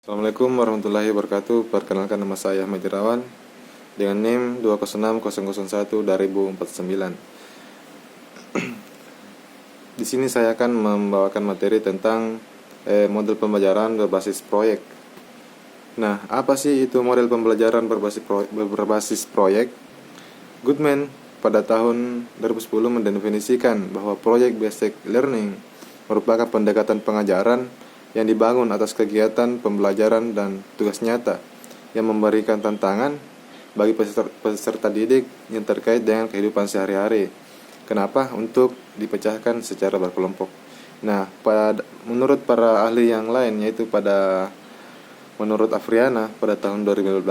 Assalamualaikum warahmatullahi wabarakatuh. Perkenalkan, nama saya Ahmad Irawan dengan NIM 206.001/2049. Di sini saya akan membawakan materi tentang model pembelajaran berbasis proyek. Nah, apa sih itu model pembelajaran berbasis proyek? Goodman pada tahun 2010 mendefinisikan bahwa project based learning merupakan pendekatan pengajaran yang dibangun atas kegiatan pembelajaran dan tugas nyata yang memberikan tantangan bagi peserta didik yang terkait dengan kehidupan sehari-hari. Kenapa? Untuk dipecahkan secara berkelompok. Nah, menurut para ahli yang lain, yaitu menurut Afriana pada tahun 2015,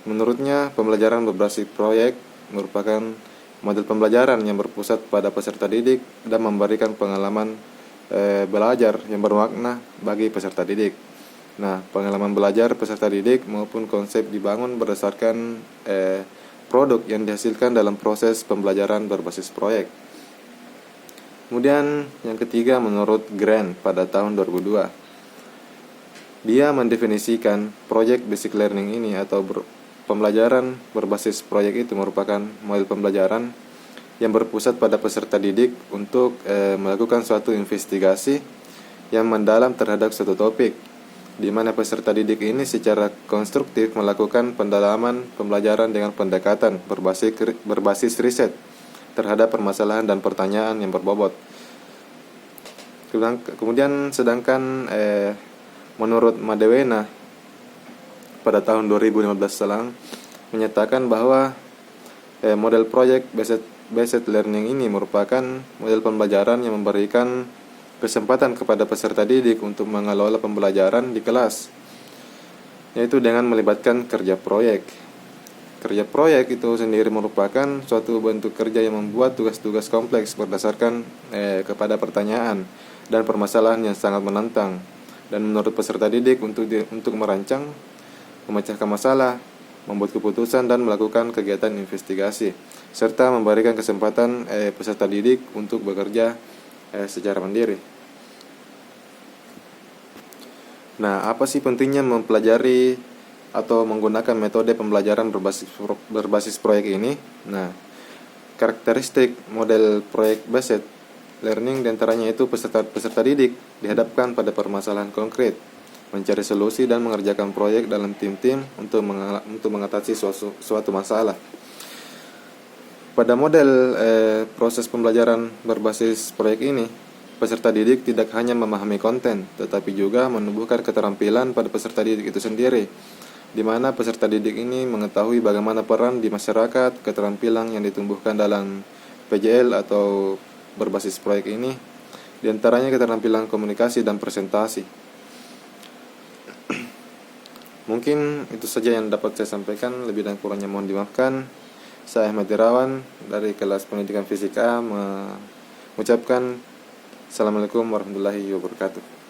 menurutnya pembelajaran berbasis proyek merupakan model pembelajaran yang berpusat pada peserta didik dan memberikan pengalaman belajar yang bermakna bagi peserta didik. Nah, pengalaman belajar peserta didik maupun konsep dibangun berdasarkan produk yang dihasilkan dalam proses pembelajaran berbasis proyek. Kemudian yang ketiga, menurut Grant pada tahun 2002, dia mendefinisikan project basic learning ini atau pembelajaran berbasis proyek itu merupakan model pembelajaran yang berpusat pada peserta didik untuk melakukan suatu investigasi yang mendalam terhadap suatu topik, di mana peserta didik ini secara konstruktif melakukan pendalaman pembelajaran dengan pendekatan berbasis riset terhadap permasalahan dan pertanyaan yang berbobot. Kemudian menurut Madewena pada tahun 2015 silam menyatakan bahwa model project based learning ini merupakan model pembelajaran yang memberikan kesempatan kepada peserta didik untuk mengelola pembelajaran di kelas, yaitu dengan melibatkan kerja proyek. Kerja proyek itu sendiri merupakan suatu bentuk kerja yang membuat tugas-tugas kompleks berdasarkan kepada pertanyaan dan permasalahan yang sangat menantang, dan menurut peserta didik untuk merancang, memecahkan masalah, membuat keputusan, dan melakukan kegiatan investigasi, serta memberikan kesempatan peserta didik untuk bekerja secara mandiri. Nah, apa sih pentingnya mempelajari atau menggunakan metode pembelajaran berbasis proyek ini? Nah, karakteristik model project based learning diantaranya itu peserta didik dihadapkan pada permasalahan konkret, mencari solusi dan mengerjakan proyek dalam tim-tim untuk mengatasi suatu masalah. Pada model proses pembelajaran berbasis proyek ini, peserta didik tidak hanya memahami konten, tetapi juga menumbuhkan keterampilan pada peserta didik itu sendiri, di mana peserta didik ini mengetahui bagaimana peran di masyarakat. Keterampilan yang ditumbuhkan dalam PJL atau berbasis proyek ini diantaranya keterampilan komunikasi dan presentasi. Mungkin itu saja yang dapat saya sampaikan, lebih dan kurangnya mohon dimaafkan. Saya Ahmad Irawan dari kelas pendidikan fisika mengucapkan Assalamualaikum warahmatullahi wabarakatuh.